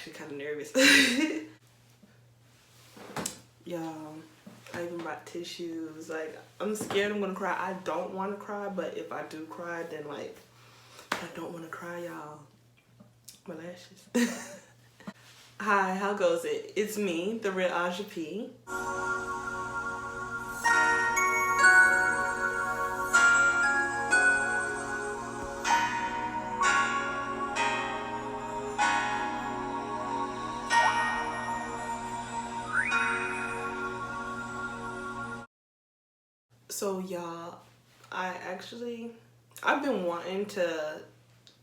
actually kind of nervous. Y'all, I even brought tissues. Like, I'm scared I'm gonna cry. I don't want to cry, but if I do cry, then like, I don't want to cry, y'all. My lashes. Hi, how goes it? It's me, the real Aja P. So y'all, I've been wanting to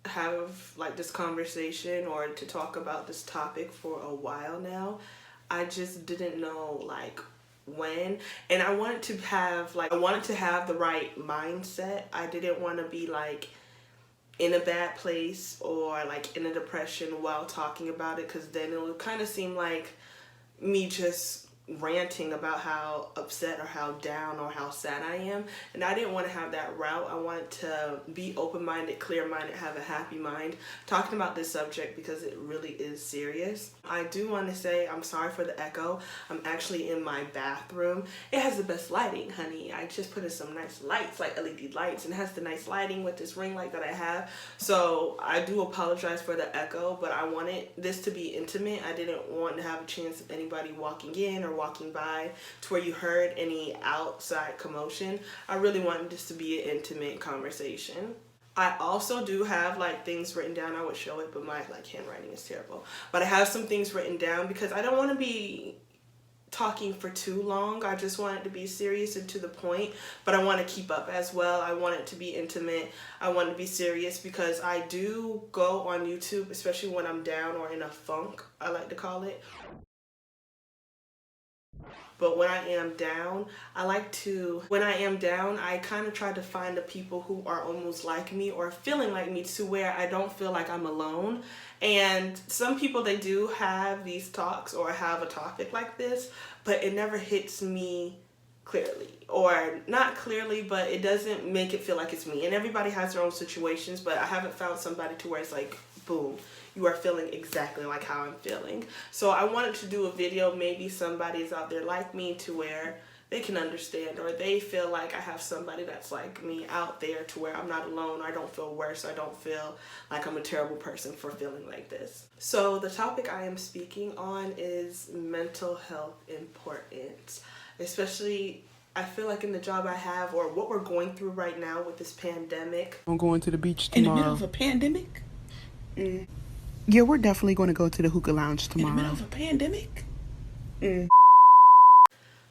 have like this conversation or to talk about this topic for a while now. I just didn't know like when, and I wanted to have the right mindset. I didn't want to be like in a bad place or like in a depression while talking about it, because then it would kind of seem like me just ranting about how upset or how down or how sad I am, and I didn't want to have that route. I wanted to be open-minded, clear-minded, have a happy mind talking about this subject because it really is serious. I do want to say I'm sorry for the echo. I'm actually in my bathroom. It has the best lighting, honey. I just put in some nice lights, like LED lights, and it has the nice lighting with this ring light that I have. So I do apologize for the echo, but I wanted this to be intimate. I didn't want to have a chance of anybody walking in or walking by to where you heard any outside commotion. I really wanted this to be an intimate conversation. I also do have like things written down. I would show it, but my like handwriting is terrible. But I have some things written down because I don't want to be talking for too long. I just want it to be serious and to the point, but I want to keep up as well. I want it to be intimate. I want it to be serious because I do go on YouTube, especially when I'm down or in a funk, I like to call it. But when I am down, I kind of try to find the people who are almost like me or feeling like me, to where I don't feel like I'm alone. And some people, they do have these talks or have a topic like this, but it never hits me clearly, or not clearly, but it doesn't make it feel like it's me. And everybody has their own situations, but I haven't found somebody to where it's like, boom, you are feeling exactly like how I'm feeling. So I wanted to do a video. Maybe somebody's out there like me, to where they can understand, or they feel like I have somebody that's like me out there, to where I'm not alone. I don't feel worse. I don't feel like I'm a terrible person for feeling like this. So the topic I am speaking on is mental health importance, especially I feel like in the job I have, or what we're going through right now with this pandemic. I'm going to the beach tomorrow. In the middle of a pandemic? Yeah, we're definitely going to go to the hookah lounge tomorrow. In the middle of a pandemic?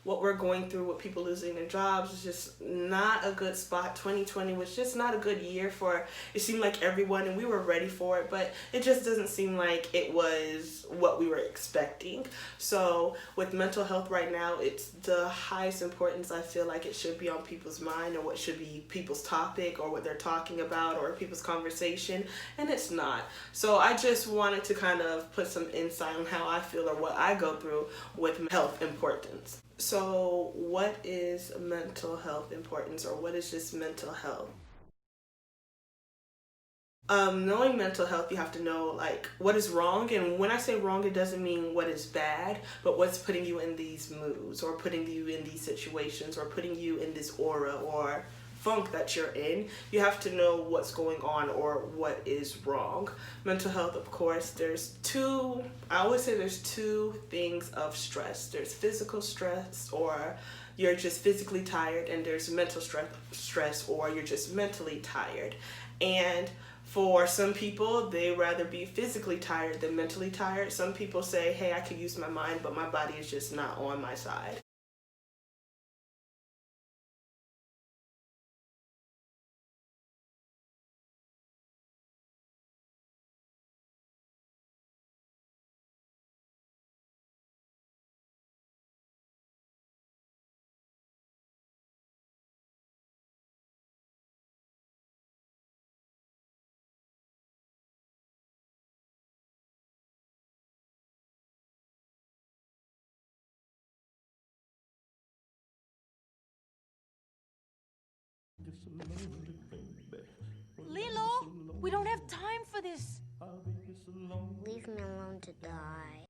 What we're going through with people losing their jobs is just not a good spot. 2020 was just not a good year for, it seemed like everyone, and we were ready for it, but it just doesn't seem like it was what we were expecting. So with mental health right now, it's the highest importance. I feel like it should be on people's mind, or what should be people's topic, or what they're talking about, or people's conversation, and it's not. So I just wanted to kind of put some insight on how I feel, or what I go through with health importance. So what is mental health importance, or what is just mental health? Knowing mental health, you have to know like what is wrong. And when I say wrong, it doesn't mean what is bad, but what's putting you in these moods, or putting you in these situations, or putting you in this aura or funk that you're in. You have to know what's going on, or what is wrong. Mental health, of course, I always say there's two things of stress. There's physical stress, or you're just physically tired, and there's mental stress, or you're just mentally tired. And for some people, they rather be physically tired than mentally tired. Some people say, hey, I could use my mind, but my body is just not on my side. Lilo, we don't have time for this. Leave me alone to die.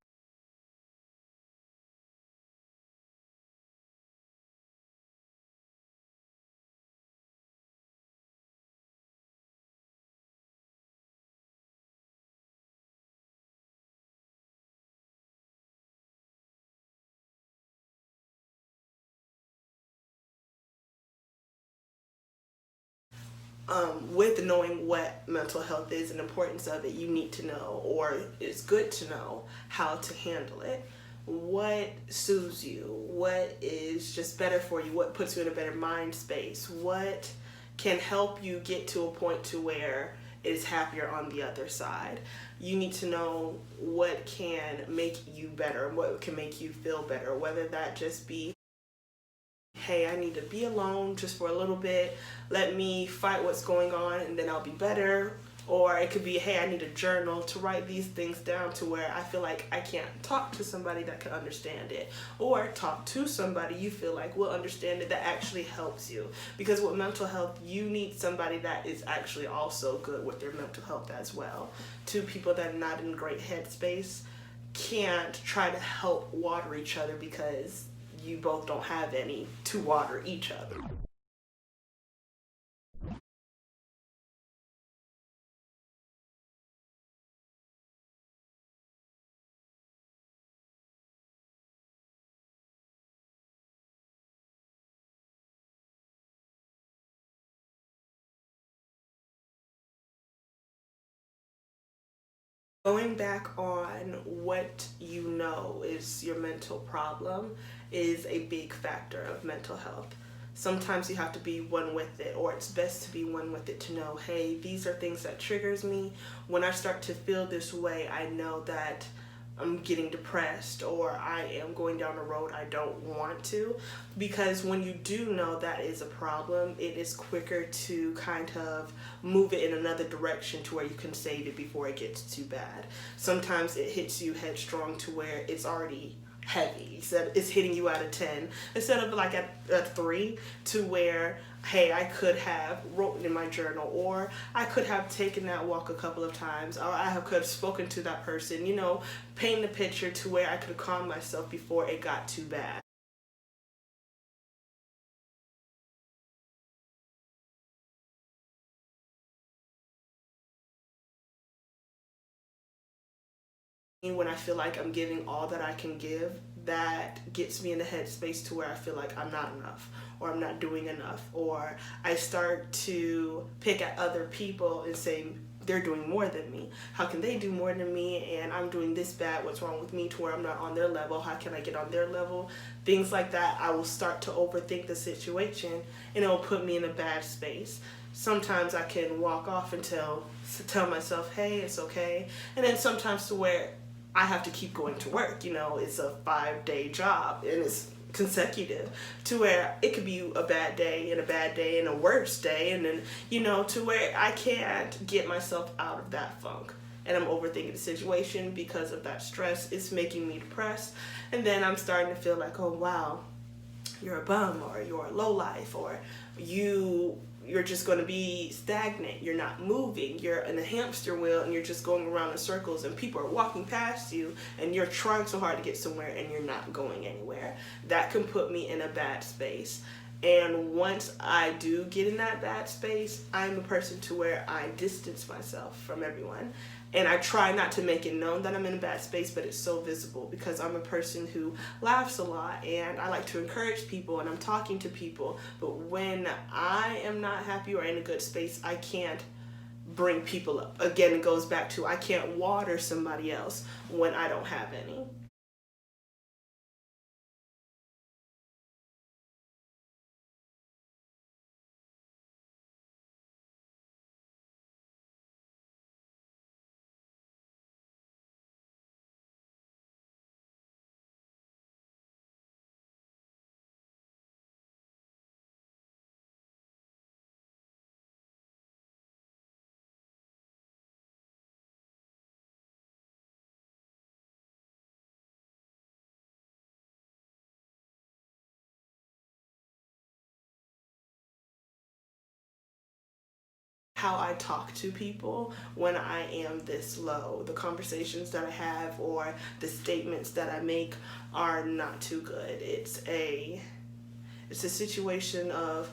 With knowing what mental health is and the importance of it, you need to know, or it's good to know, how to handle it. What soothes you? What is just better for you? What puts you in a better mind space? What can help you get to a point to where it is happier on the other side? You need to know what can make you better, what can make you feel better, whether that just be, hey, I need to be alone just for a little bit. Let me fight what's going on and then I'll be better. Or it could be, hey, I need a journal to write these things down to where I feel like I can't talk to somebody that can understand it. Or talk to somebody you feel like will understand it that actually helps you. Because with mental health, you need somebody that is actually also good with their mental health as well. Two people that are not in great headspace can't try to help water each other because you both don't have any to water each other. Going back on what you know is your mental problem is a big factor of mental health. Sometimes you have to be one with it, or it's best to be one with it to know, hey, these are things that triggers me. When I start to feel this way, I know that I'm getting depressed or I am going down a road I don't want to. Because when you do know that is a problem, it is quicker to kind of move it in another direction to where you can save it before it gets too bad. Sometimes it hits you headstrong to where it's already heavy. It's hitting you out of 10 instead of like at 3, to where, hey, I could have written in my journal, or I could have taken that walk a couple of times, or could have spoken to that person, paint the picture to where I could calm myself before it got too bad. When I feel like I'm giving all that I can give, that gets me in the headspace to where I feel like I'm not enough, or I'm not doing enough, or I start to pick at other people and say they're doing more than me. How can they do more than me? And I'm doing this bad. What's wrong with me to where I'm not on their level? How can I get on their level? Things like that. I will start to overthink the situation, and it will put me in a bad space. Sometimes I can walk off and tell myself, hey, it's okay. And then sometimes to where I have to keep going to work. It's a 5-day job and it's consecutive, to where it could be a bad day and a bad day and a worse day, and then to where I can't get myself out of that funk, and I'm overthinking the situation because of that stress. It's making me depressed, and then I'm starting to feel like, oh wow, you're a bum, or you're a lowlife, or you're just going to be stagnant. You're not moving. You're in a hamster wheel and you're just going around in circles, and people are walking past you and you're trying so hard to get somewhere and you're not going anywhere. That can put me in a bad space. And once I do get in that bad space, I'm a person to where I distance myself from everyone. And I try not to make it known that I'm in a bad space, but it's so visible because I'm a person who laughs a lot and I like to encourage people and I'm talking to people. But when I am not happy or in a good space, I can't bring people up. Again, it goes back to I can't water somebody else when I don't have any. how I talk to people when I am this low. The conversations that I have or the statements that I make are not too good. It's a situation of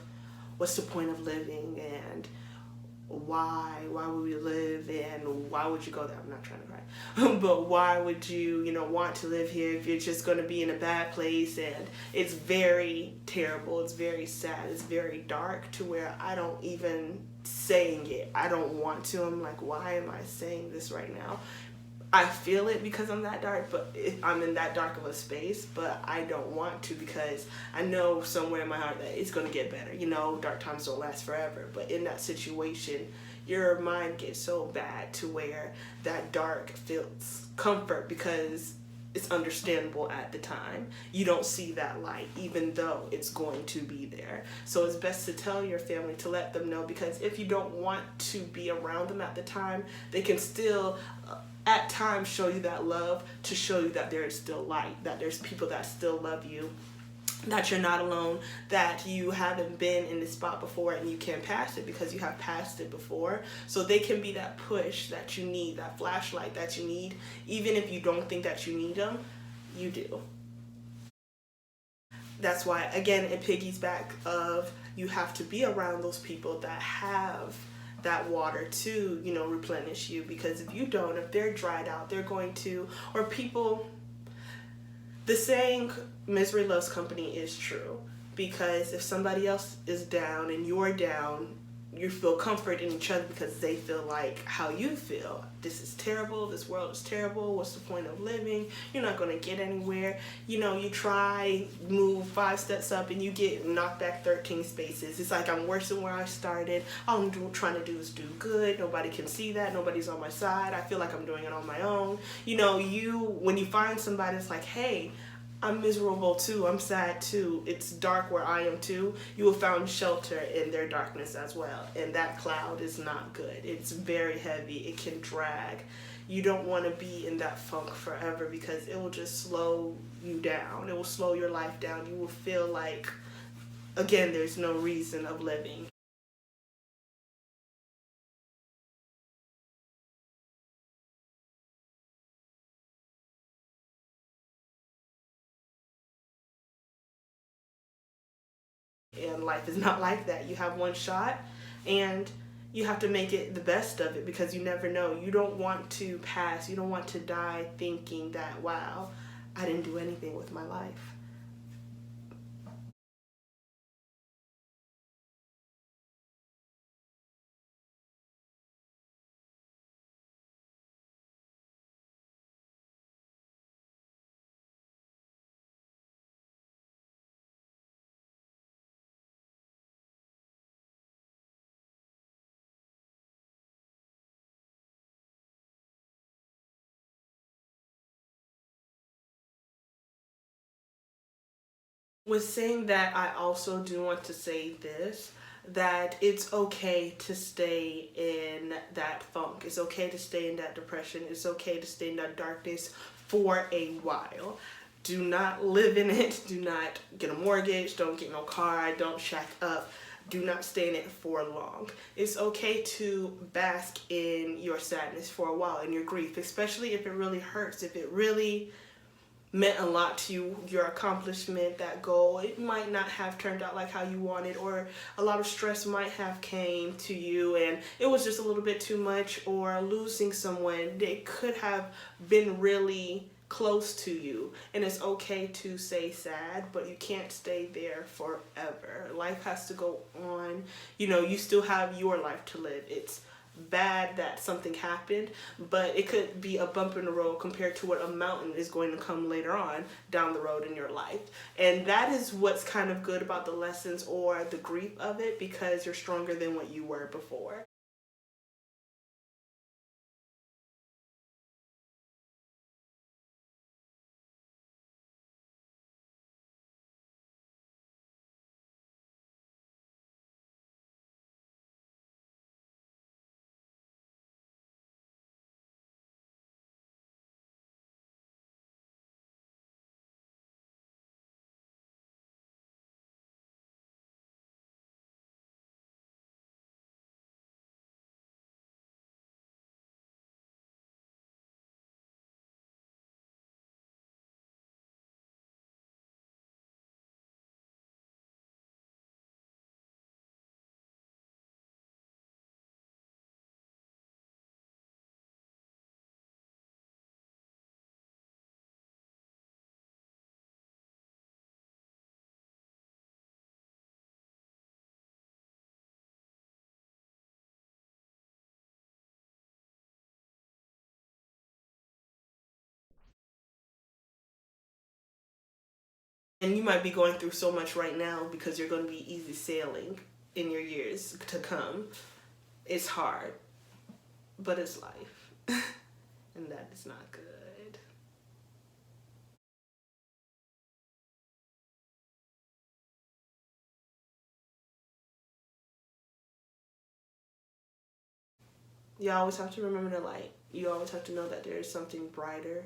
what's the point of living, and why would we live, and why would you go there? I'm not trying to cry. But why would you, want to live here if you're just going to be in a bad place? And it's very terrible. It's very sad. It's very dark to where I don't even saying it. I don't want to. I'm like, why am I saying this right now? I feel it because I'm that dark, but I'm in that dark of a space, but I don't want to because I know somewhere in my heart that it's going to get better. Dark times don't last forever, but in that situation, your mind gets so bad to where that dark feels comfort because it's understandable at the time. You don't see that light, even though it's going to be there. So it's best to tell your family, to let them know, because if you don't want to be around them at the time, they can still at times show you that love, to show you that there is still light, that there's people that still love you, that you're not alone, that you haven't been in this spot before and you can pass it because you have passed it before. So they can be that push that you need, that flashlight that you need. Even if you don't think that you need them, you do. That's why, again, it piggies back of you have to be around those people that have that water to, replenish you, because if you don't, if they're dried out, they're going to, or people, the saying misery loves company is true, because if somebody else is down and you're down, you feel comfort in each other because they feel like how you feel. This is terrible. This world is terrible. What's the point of living? You're not going to get anywhere. You try, move 5 steps up and you get knocked back 13 spaces. It's like I'm worse than where I started. All I'm trying to do is do good. Nobody can see that. Nobody's on my side. I feel like I'm doing it on my own. When you find somebody that's like, hey, I'm miserable too, I'm sad too, it's dark where I am too, you will find shelter in their darkness as well. And that cloud is not good. It's very heavy. It can drag. You don't want to be in that funk forever because it will just slow you down. It will slow your life down. You will feel like, again, there's no reason of living. And life is not like that. You have one shot and you have to make it the best of it because you never know. You don't want to pass. You don't want to die thinking that, wow, I didn't do anything with my life. With saying that, I also do want to say this, that it's okay to stay in that funk. It's okay to stay in that depression. It's okay to stay in that darkness for a while. Do not live in it. Do not get a mortgage. Don't get no car. Don't shack up. Do not stay in it for long. It's okay to bask in your sadness for a while, in your grief, especially if it really hurts, if it really meant a lot to you, your accomplishment, that goal, it might not have turned out like how you wanted, or a lot of stress might have came to you and it was just a little bit too much, or losing someone, they could have been really close to you, and it's okay to say sad, but you can't stay there forever. Life has to go on. You still have your life to live. It's bad that something happened, but it could be a bump in the road compared to what a mountain is going to come later on down the road in your life. And that is what's kind of good about the lessons or the grief of it, because you're stronger than what you were before. And you might be going through so much right now because you're going to be easy sailing in your years to come. It's hard, but it's life. And that is not good. You always have to remember the light. You always have to know that there is something brighter.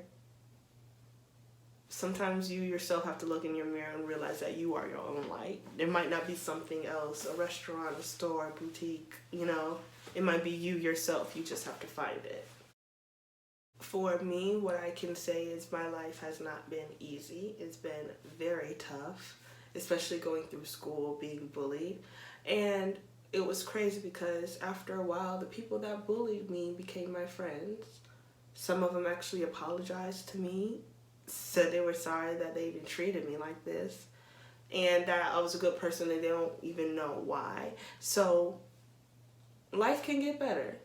Sometimes you yourself have to look in your mirror and realize that you are your own light. There might not be something else, a restaurant, a store, a boutique, you know. It might be you yourself. You just have to find it. For me, what I can say is my life has not been easy. It's been very tough, especially going through school, being bullied. And it was crazy because after a while, the people that bullied me became my friends. Some of them actually apologized to me, said they were sorry that they even treated me like this, and that I was a good person and they don't even know why. So life can get better.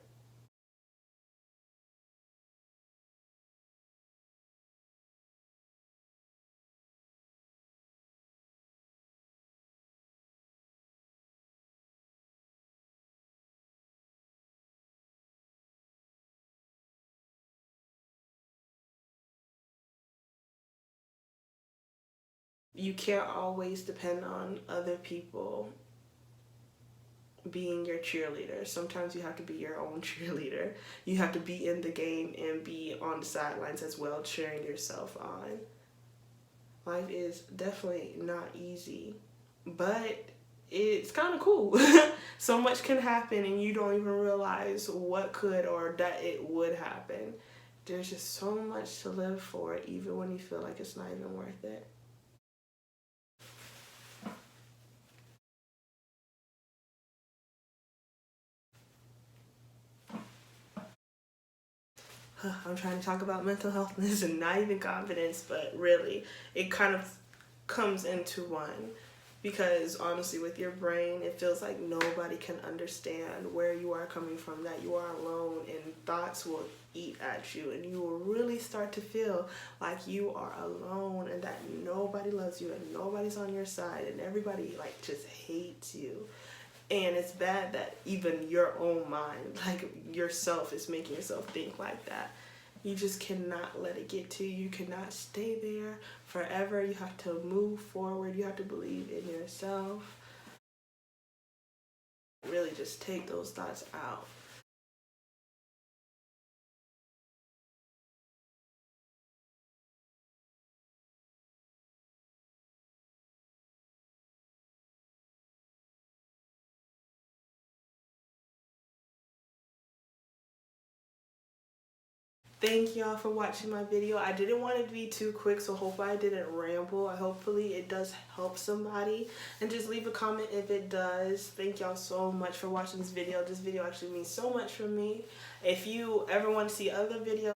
You can't always depend on other people being your cheerleader. Sometimes you have to be your own cheerleader. You have to be in the game and be on the sidelines as well, cheering yourself on. Life is definitely not easy, but it's kind of cool. So much can happen and you don't even realize what could or that it would happen. There's just so much to live for, even when you feel like it's not even worth it. I'm trying to talk about mental healthness and not even confidence, but really, it kind of comes into one. Because honestly, with your brain, it feels like nobody can understand where you are coming from, that you are alone, and thoughts will eat at you, and you will really start to feel like you are alone, and that nobody loves you, and nobody's on your side, and everybody like just hates you. And it's bad that even your own mind, like yourself, is making yourself think like that. You just cannot let it get to you. You cannot stay there forever. You have to move forward. You have to believe in yourself. Really just take those thoughts out. Thank y'all for watching my video. I didn't want it to be too quick, so hopefully I didn't ramble. Hopefully it does help somebody. And just leave a comment if it does. Thank y'all so much for watching this video. This video actually means so much for me. If you ever want to see other videos,